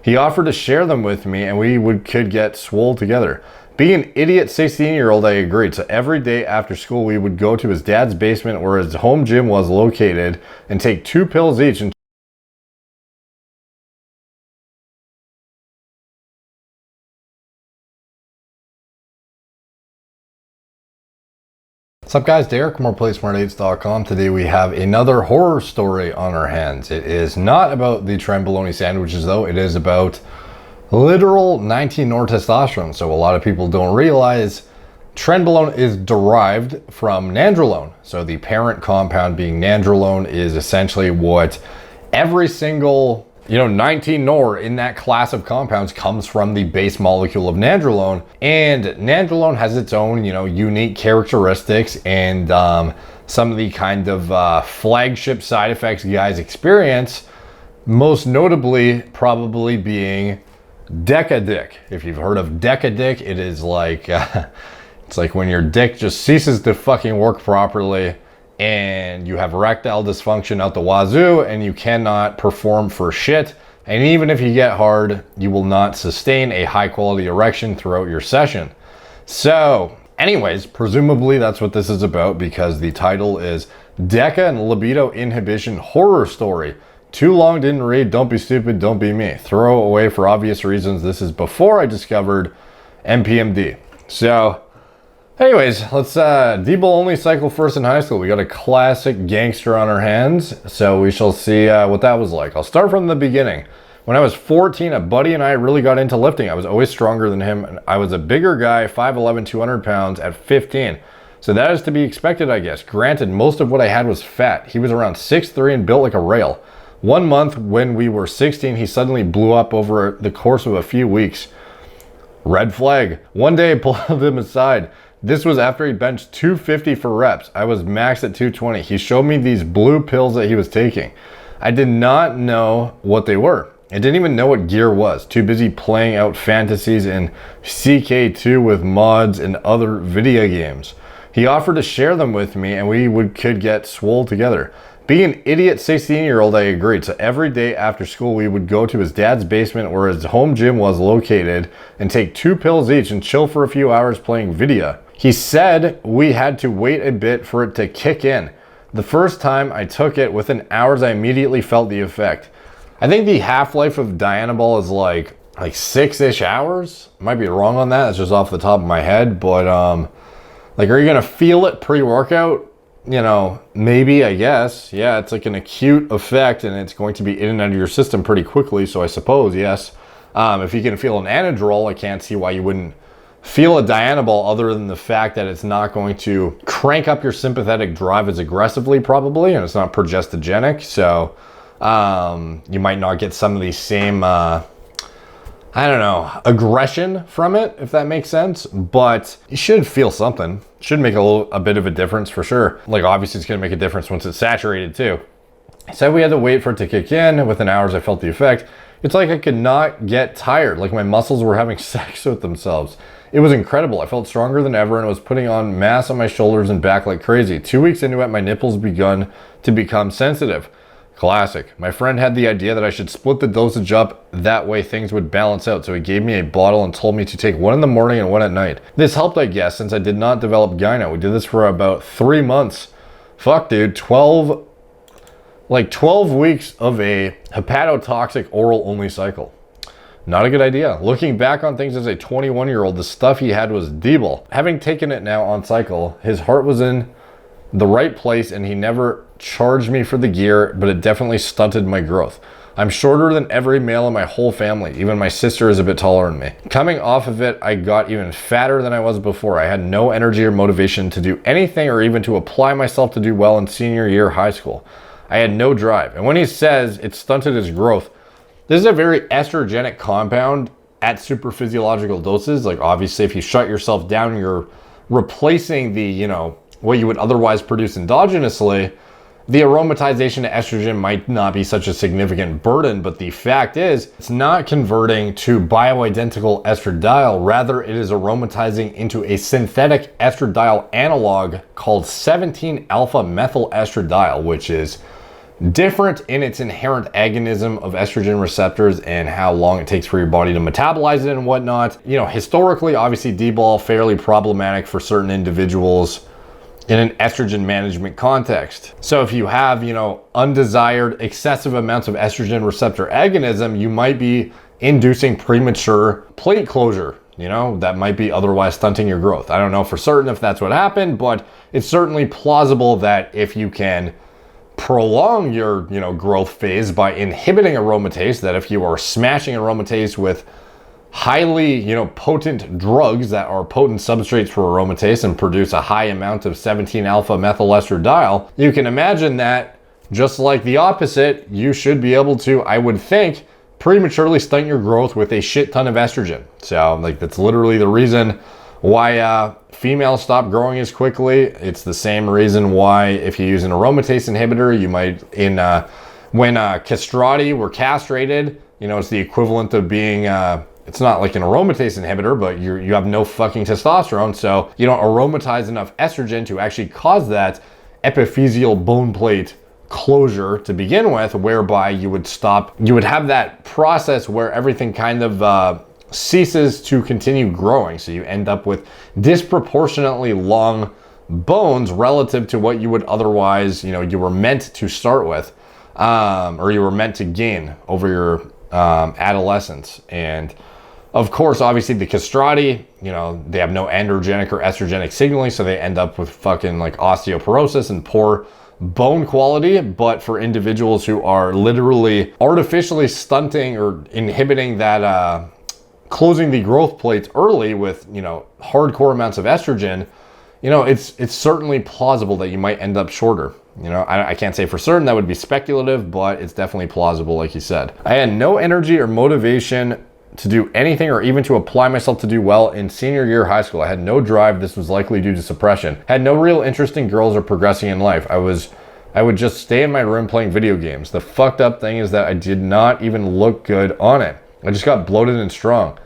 He offered to share them with me and could get swole together. Being an idiot 16-year-old, I agreed. So every day after school, we would go to his dad's basement where his home gym was located and take 2 pills each and What's up guys, Derek, moreplaySmartAids.com. Today we have another horror story on our hands. It is not about the trenbolone sandwiches though, it is about literal 19-nor testosterone. So a lot of people don't realize trenbolone is derived from nandrolone. So the parent compound being nandrolone is essentially what every single 19-nor in that class of compounds comes from the base molecule of nandrolone, and nandrolone has its own unique characteristics and some of the kind of flagship side effects guys experience, most notably probably being Deca dick. If you've heard of Deca dick, it is like it's like when your dick just ceases to fucking work properly and you have erectile dysfunction out the wazoo and you cannot perform for shit. And even if you get hard, you will not sustain a high quality erection throughout your session. So anyways, presumably that's what this is about, because the title is Deca and Libido Inhibition Horror Story. Too long, didn't read, don't be stupid, don't be me. Throw away for obvious reasons. This is before I discovered MPMD. So anyways, let's Dbol only cycle first in high school. We got a classic Gangster on our hands, so we shall see what that was like. I'll start from the beginning. When I was 14, a buddy and I really got into lifting. I was always stronger than him, and I was a bigger guy, 5'11", 200 pounds at 15. So that is to be expected, I guess. Granted, most of what I had was fat. He was around 6'3" and built like a rail. 1 month when we were 16, he suddenly blew up over the course of a few weeks. Red flag. One day I pulled him aside. This was after he benched 250 for reps. I was max at 220. He showed me these blue pills that he was taking. I did not know what they were. I didn't even know what gear was. Too busy playing out fantasies in CK2 with mods and other video games. He offered to share them with me and could get swole together. Being an idiot 16-year-old, I agreed. So every day after school, we would go to his dad's basement where his home gym was located and take 2 pills each and chill for a few hours playing video. He said we had to wait a bit for it to kick in. The first time I took it, within hours, I immediately felt the effect. I think the half-life of Dbol is like 6-ish hours. I might be wrong on that. It's just off the top of my head. But are you gonna feel it pre-workout? Maybe, I guess. Yeah, it's like an acute effect and it's going to be in and out of your system pretty quickly. So I suppose, yes. If you can feel an anadrol, I can't see why you wouldn't feel a Dbol, other than the fact that it's not going to crank up your sympathetic drive as aggressively probably, and it's not progestogenic. So you might not get some of the same aggression from it, if that makes sense, but you should feel something. It should make a bit of a difference for sure. Like obviously it's gonna make a difference once it's saturated too. He said we had to wait for it to kick in. Within hours I felt the effect. It's like I could not get tired, like my muscles were having sex with themselves. It was incredible. I felt stronger than ever and was putting on mass on my shoulders and back like crazy. 2 weeks into it, my nipples begun to become sensitive. Classic. My friend had the idea that I should split the dosage up, that way things would balance out, so he gave me a bottle and told me to take 1 in the morning and 1 at night. This helped, I guess, since I did not develop gyno. We did this for about 3 months. Fuck, dude, 12 weeks of a hepatotoxic oral only cycle. Not a good idea. Looking back on things as a 21-year-old, the stuff he had was Dbol. Having taken it now on cycle, his heart was in the right place and he never charged me for the gear, but it definitely stunted my growth. I'm shorter than every male in my whole family. Even my sister is a bit taller than me. Coming off of it, I got even fatter than I was before. I had no energy or motivation to do anything or even to apply myself to do well in senior year high school. I had no drive. And when he says it stunted his growth, this is a very estrogenic compound at super physiological doses. Like obviously if you shut yourself down, you're replacing the, what you would otherwise produce endogenously. The aromatization to estrogen might not be such a significant burden, but the fact is it's not converting to bioidentical estradiol. Rather, it is aromatizing into a synthetic estradiol analog called 17-alpha methyl estradiol, which is different in its inherent agonism of estrogen receptors and how long it takes for your body to metabolize it and whatnot. You know, historically, obviously Dbol fairly problematic for certain individuals in an estrogen management context. So if you have, you know, undesired excessive amounts of estrogen receptor agonism, you might be inducing premature plate closure, you know, that might be otherwise stunting your growth. I don't know for certain if that's what happened, but it's certainly plausible that if you can prolong your, you know, growth phase by inhibiting aromatase, that if you are smashing aromatase with highly, you know, potent drugs that are potent substrates for aromatase and produce a high amount of 17-alpha methyl estradiol, you can imagine that just like the opposite, you should be able to, I would think, prematurely stunt your growth with a shit ton of estrogen. So like that's literally the reason why females stop growing as quickly. It's the same reason why if you use an aromatase inhibitor, you might, when castrati were castrated, you know, it's the equivalent of being, it's not like an aromatase inhibitor, but you have no fucking testosterone, so you don't aromatize enough estrogen to actually cause that epiphyseal bone plate closure to begin with, whereby you would have that process where everything kind of ceases to continue growing. So you end up with disproportionately long bones relative to what you would otherwise, you know, you were meant to start with, or you were meant to gain over your adolescence. And of course, obviously the castrati, you know, they have no androgenic or estrogenic signaling, so they end up with fucking like osteoporosis and poor bone quality. But for individuals who are literally artificially stunting or inhibiting that, closing the growth plates early with, you know, hardcore amounts of estrogen, you know, it's certainly plausible that you might end up shorter. You know, I can't say for certain, that would be speculative, but it's definitely plausible, like you said. I had no energy or motivation to do anything or even to apply myself to do well in senior year of high school. I had no drive. This was likely due to suppression. Had no real interest in girls or progressing in life. I would just stay in my room playing video games. The fucked up thing is that I did not even look good on it. I just got bloated and strong.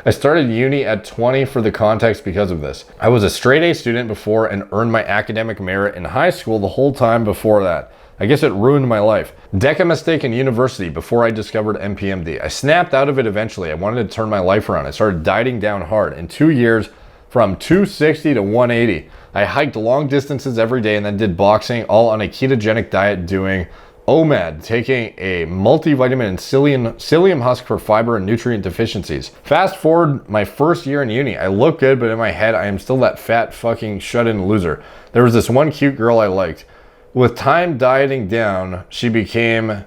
I started uni at 20 for the context because of this. I was a straight A student before and earned my academic merit in high school the whole time before that. I guess it ruined my life. Deca mistake in university before I discovered NPMD. I snapped out of it eventually. I wanted to turn my life around. I started dieting down hard. In 2 years, from 260 to 180. I hiked long distances every day and then did boxing, all on a ketogenic diet, doing OMAD, taking a multivitamin and psyllium husk for fiber and nutrient deficiencies. Fast forward my first year in uni. I look good, but in my head, I am still that fat fucking shut-in loser. There was this one cute girl I liked. With time dieting down, she became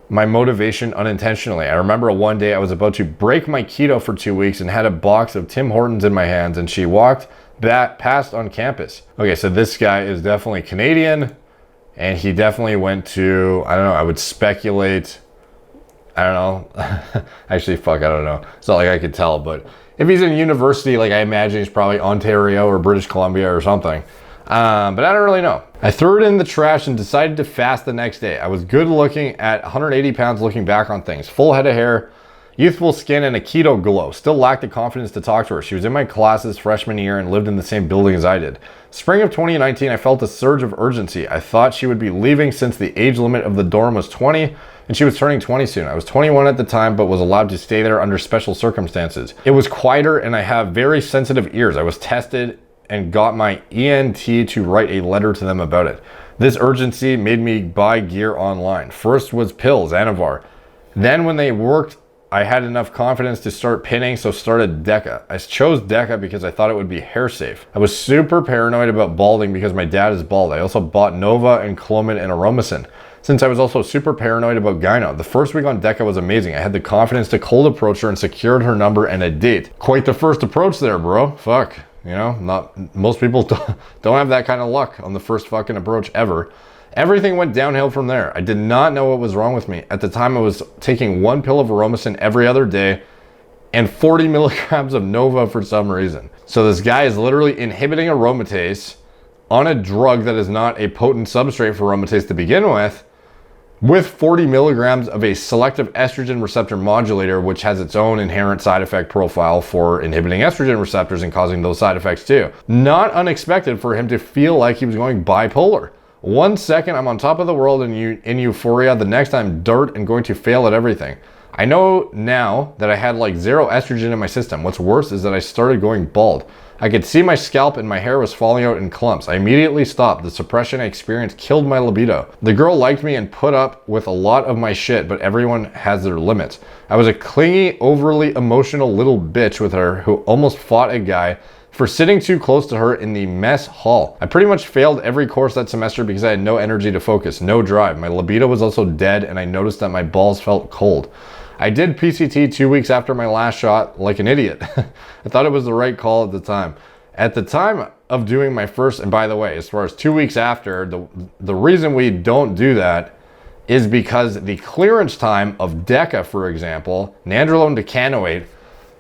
my motivation unintentionally. I remember one day I was about to break my keto for 2 weeks and had a box of Tim Hortons in my hands, and she walked past on campus. Okay, so this guy is definitely Canadian, and he definitely went to, I don't know, I would speculate, I don't know. Actually, fuck, I don't know. It's not like I could tell, but if he's in university, like I imagine he's probably Ontario or British Columbia or something. But I don't really know. I threw it in the trash and decided to fast the next day. I was good looking at 180 pounds looking back on things. Full head of hair, youthful skin, and a keto glow. Still lacked the confidence to talk to her. She was in my classes freshman year and lived in the same building as I did. Spring of 2019, I felt a surge of urgency. I thought she would be leaving since the age limit of the dorm was 20 and she was turning 20 soon. I was 21 at the time, but was allowed to stay there under special circumstances. It was quieter and I have very sensitive ears. I was tested and got my ENT to write a letter to them about it. This urgency made me buy gear online. First was pills, Anavar. Then when they worked, I had enough confidence to start pinning, so started Deca. I chose Deca because I thought it would be hair safe. I was super paranoid about balding because my dad is bald. I also bought Nova and Clomid and Aromacin, since I was also super paranoid about gyno. The first week on Deca was amazing. I had the confidence to cold approach her and secured her number and a date. Quite the first approach there, bro. Fuck. You know, not most people don't have that kind of luck on the first fucking approach ever. Everything went downhill from there. I did not know what was wrong with me. At the time, I was taking 1 pill of Aromacin every other day and 40 milligrams of Nova for some reason. So this guy is literally inhibiting aromatase on a drug that is not a potent substrate for aromatase to begin with 40 milligrams of a selective estrogen receptor modulator, which has its own inherent side effect profile for inhibiting estrogen receptors and causing those side effects too. Not unexpected for him to feel like he was going bipolar. One second I'm on top of the world in euphoria, the next I'm dirt and going to fail at everything. I know now that I had like zero estrogen in my system. What's worse is that I started going bald. I could see my scalp and my hair was falling out in clumps. I immediately stopped. The suppression I experienced killed my libido. The girl liked me and put up with a lot of my shit, but everyone has their limits. I was a clingy, overly emotional little bitch with her who almost fought a guy for sitting too close to her in the mess hall. I pretty much failed every course that semester because I had no energy to focus, no drive. My libido was also dead, and I noticed that my balls felt cold. I did PCT 2 weeks after my last shot like an idiot. I thought it was the right call at the time. At the time of doing my first, and by the way, as far as 2 weeks after, the reason we don't do that is because the clearance time of Deca, for example, nandrolone decanoate,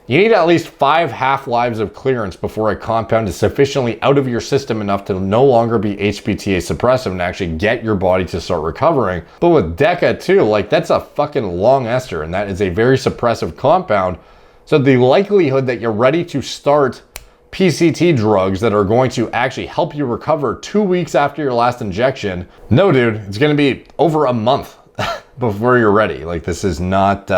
you need at least 5 half-lives of clearance before a compound is sufficiently out of your system enough to no longer be HPTA suppressive and actually get your body to start recovering. But with Deca too, like that's a fucking long ester, and that is a very suppressive compound. So the likelihood that you're ready to start PCT drugs that are going to actually help you recover 2 weeks after your last injection, no dude, it's gonna be over a month before you're ready. Like this is not,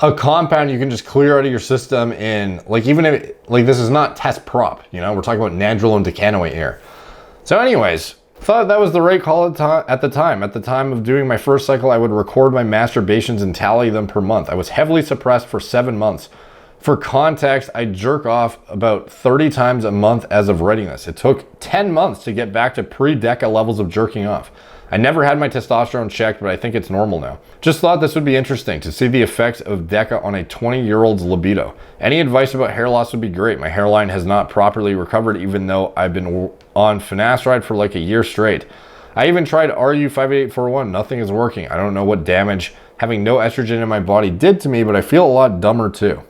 a compound you can just clear out of your system in, like, even if, like, this is not test prop, you know, we're talking about nandrolone decanoate here. So anyways, thought that was the right call at the time. At the time of doing my first cycle, I would record my masturbations and tally them per month. I was heavily suppressed for 7 months. For context, I jerk off about 30 times a month as of writing this. It took 10 months to get back to pre-Deca levels of jerking off. I never had my testosterone checked, but I think it's normal now. Just thought this would be interesting to see the effects of Deca on a 20-year-old's libido. Any advice about hair loss would be great. My hairline has not properly recovered even though I've been on finasteride for like a year straight. I even tried RU58841, nothing is working. I don't know what damage having no estrogen in my body did to me, but I feel a lot dumber too.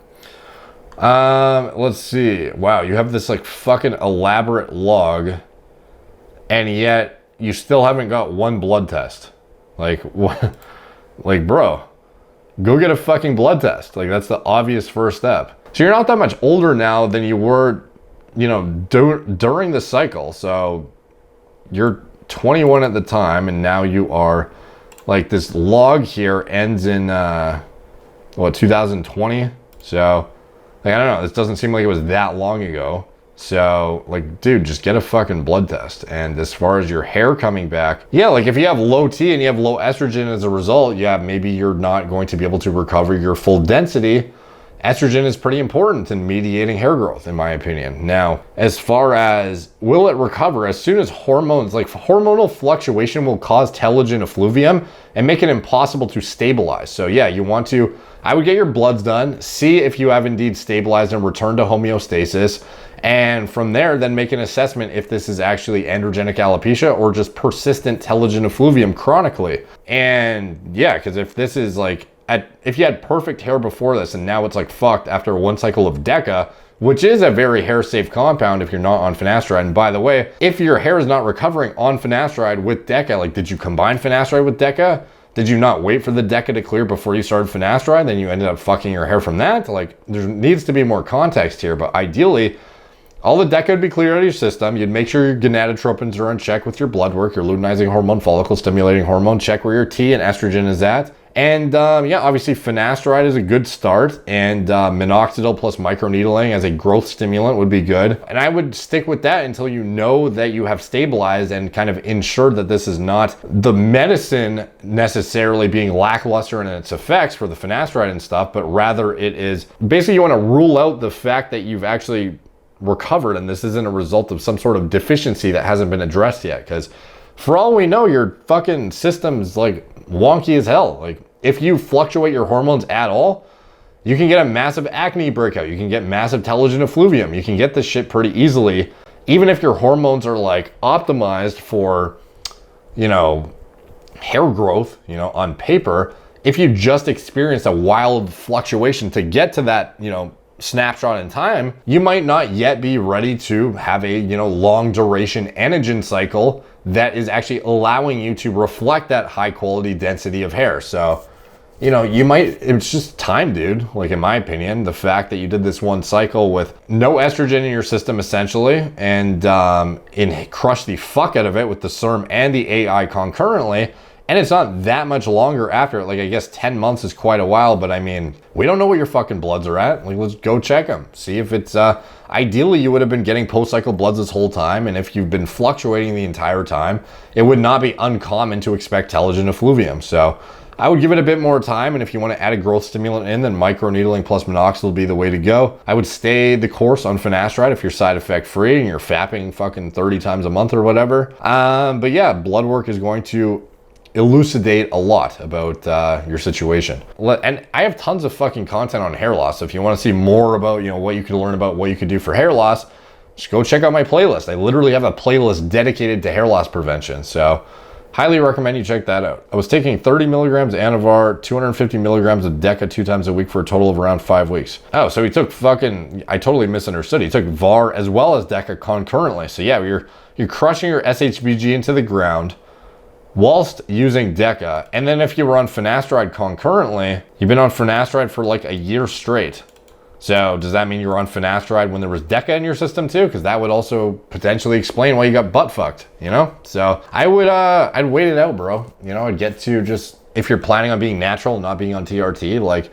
Let's see. Wow, you have this like fucking elaborate log, and yet you still haven't got one blood test. Like, what? Like, bro, go get a fucking blood test. Like, that's the obvious first step. So you're not that much older now than you were, you know, during the cycle. So you're 21 at the time, and now you are, like, this log here ends in, what, 2020? So, like, I don't know, this doesn't seem like it was that long ago. So, like, dude, just get a fucking blood test. And as far as your hair coming back, yeah, like if you have low T and you have low estrogen as a result, yeah, maybe you're not going to be able to recover your full density. Estrogen is pretty important in mediating hair growth, in my opinion. Now, as far as will it recover, as soon as hormones, like hormonal fluctuation will cause telogen effluvium and make it impossible to stabilize. So yeah, you want to, I would get your bloods done, see if you have indeed stabilized and returned to homeostasis. And from there, then make an assessment if this is actually androgenic alopecia or just persistent telogen effluvium chronically. And yeah, because if this is like, if you had perfect hair before this and now it's like fucked after one cycle of Deca, which is a very hair safe compound if you're not on finasteride. And by the way, if your hair is not recovering on finasteride with Deca, like did you combine finasteride with Deca? Did you not wait for the Deca to clear before you started finasteride? Then you ended up fucking your hair from that? Like there needs to be more context here, but ideally, all the Deca would be clear out of your system. You'd make sure your gonadotropins are in check with your blood work, your luteinizing hormone, follicle stimulating hormone, check where your T and estrogen is at. And yeah, obviously finasteride is a good start, and minoxidil plus microneedling as a growth stimulant would be good. And I would stick with that until you know that you have stabilized and kind of ensured that this is not the medicine necessarily being lackluster in its effects for the finasteride and stuff, but rather it is basically you want to rule out the fact that you've actually recovered and this isn't a result of some sort of deficiency that hasn't been addressed yet. Because for all we know, your fucking system's like wonky as hell. Like if you fluctuate your hormones at all, you can get a massive acne breakout. You can get massive telogen effluvium. You can get this shit pretty easily. Even if your hormones are like optimized for, you know, hair growth, you know, on paper, if you just experience a wild fluctuation to get to that, you know, snapshot in time, you might not yet be ready to have a, you know, long duration anagen cycle that is actually allowing you to reflect that high quality density of hair. So you know, it's just time, dude. Like, in my opinion, the fact that you did this one cycle with no estrogen in your system, essentially, and crushed the fuck out of it with the SERM and the AI concurrently, and it's not that much longer after it. Like, I guess 10 months is quite a while, but I mean, we don't know what your fucking bloods are at. Like, let's go check them. See if it's, ideally you would have been getting post-cycle bloods this whole time, and if you've been fluctuating the entire time, it would not be uncommon to expect telogen effluvium. So I would give it a bit more time, and if you want to add a growth stimulant in, then microneedling plus minoxidil will be the way to go. I would stay the course on finasteride if you're side effect free and you're fapping fucking 30 times a month or whatever. But yeah, blood work is going to elucidate a lot about your situation. And I have tons of fucking content on hair loss. So if you want to see more about, you know, what you can learn about what you could do for hair loss, just go check out my playlist. I literally have a playlist dedicated to hair loss prevention. So highly recommend you check that out. I was taking 30 milligrams Anavar, 250 milligrams of Deca 2 times a week for a total of around 5 weeks. Oh, so he took I totally misunderstood. He took VAR as well as Deca concurrently. So yeah, you're crushing your SHBG into the ground whilst using Deca. And then if you were on finasteride concurrently, you've been on finasteride for like a year straight. So does that mean you were on finasteride when there was Deca in your system too? Because that would also potentially explain why you got butt fucked, you know? So I'd wait it out, bro. You know, I'd get to just, if you're planning on being natural, not being on TRT, like,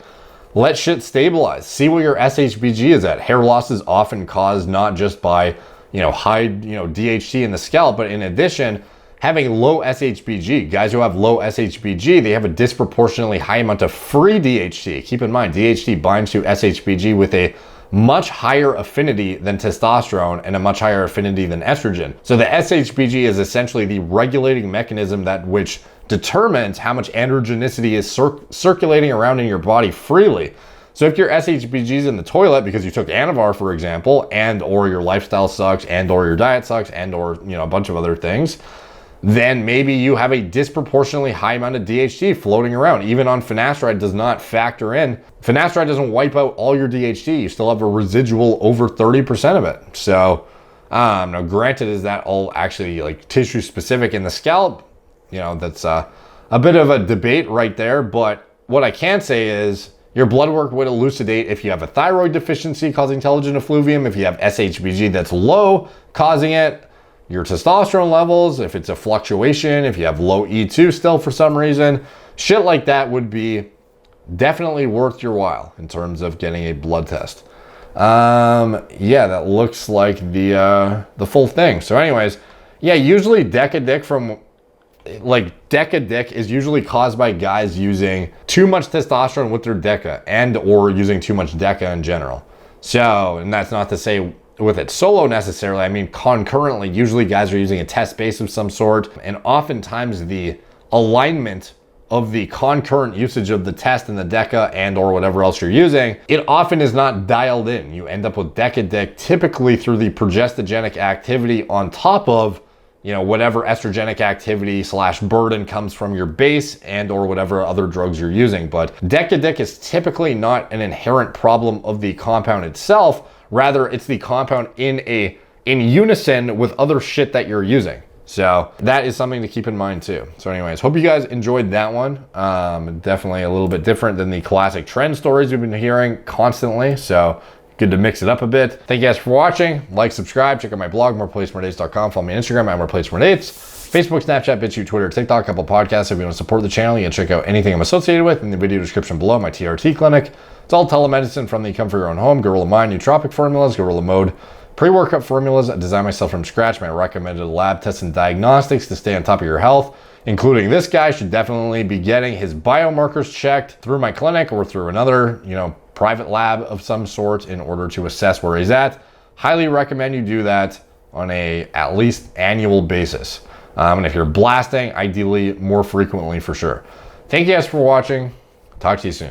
let shit stabilize. See where your SHBG is at. Hair loss is often caused not just by, you know, high, you know, DHT in the scalp, but in addition, having low SHBG. Guys who have low SHBG, they have a disproportionately high amount of free DHT. Keep in mind, DHT binds to SHBG with a much higher affinity than testosterone and a much higher affinity than estrogen. So the SHBG is essentially the regulating mechanism which determines how much androgenicity is circulating around in your body freely. So if your SHBG is in the toilet because you took Anavar, for example, and or your lifestyle sucks, and or your diet sucks, and or, you know, a bunch of other things, then maybe you have a disproportionately high amount of DHT floating around. Even on finasteride does not factor in. Finasteride doesn't wipe out all your DHT. You still have a residual over 30% of it. So now granted, is that all actually like tissue specific in the scalp? You know, that's a bit of a debate right there. But what I can say is your blood work would elucidate if you have a thyroid deficiency causing telogen effluvium, if you have SHBG that's low causing it, your testosterone levels, if it's a fluctuation, if you have low E2 still for some reason, shit like that would be definitely worth your while in terms of getting a blood test. Yeah, that looks like the full thing. So anyways, yeah, usually Deca Dick is usually caused by guys using too much testosterone with their Deca and or using too much Deca in general. So, and that's not to say with it solo necessarily, I mean concurrently, usually guys are using a test base of some sort, and oftentimes the alignment of the concurrent usage of the test and the Deca and or whatever else you're using, it often is not dialed in. You end up with Deca Dick typically through the progestogenic activity on top of, you know, whatever estrogenic activity / burden comes from your base and or whatever other drugs you're using. But Deca Dick is typically not an inherent problem of the compound itself. Rather, it's the compound in unison with other shit that you're using. So that is something to keep in mind too. So anyways, hope you guys enjoyed that one. Definitely a little bit different than the classic trend stories we've been hearing constantly. So good to mix it up a bit. Thank you guys for watching. Like, subscribe, check out my blog, moreplacemordates.com. Follow me on Instagram at moreplacemordates. Facebook, Snapchat, BitChute, Twitter, TikTok, a couple podcasts. If you want to support the channel, you can check out anything I'm associated with in the video description below. My TRT clinic. It's all telemedicine from the come for your own home. Gorilla Mind, nootropic formulas, Gorilla Mode, pre-workout formulas. I design myself from scratch. My recommended lab tests and diagnostics to stay on top of your health, including this guy should definitely be getting his biomarkers checked through my clinic or through another, you know, private lab of some sort in order to assess where he's at. Highly recommend you do that on a at least annual basis. And if you're blasting, ideally more frequently for sure. Thank you guys for watching. Talk to you soon.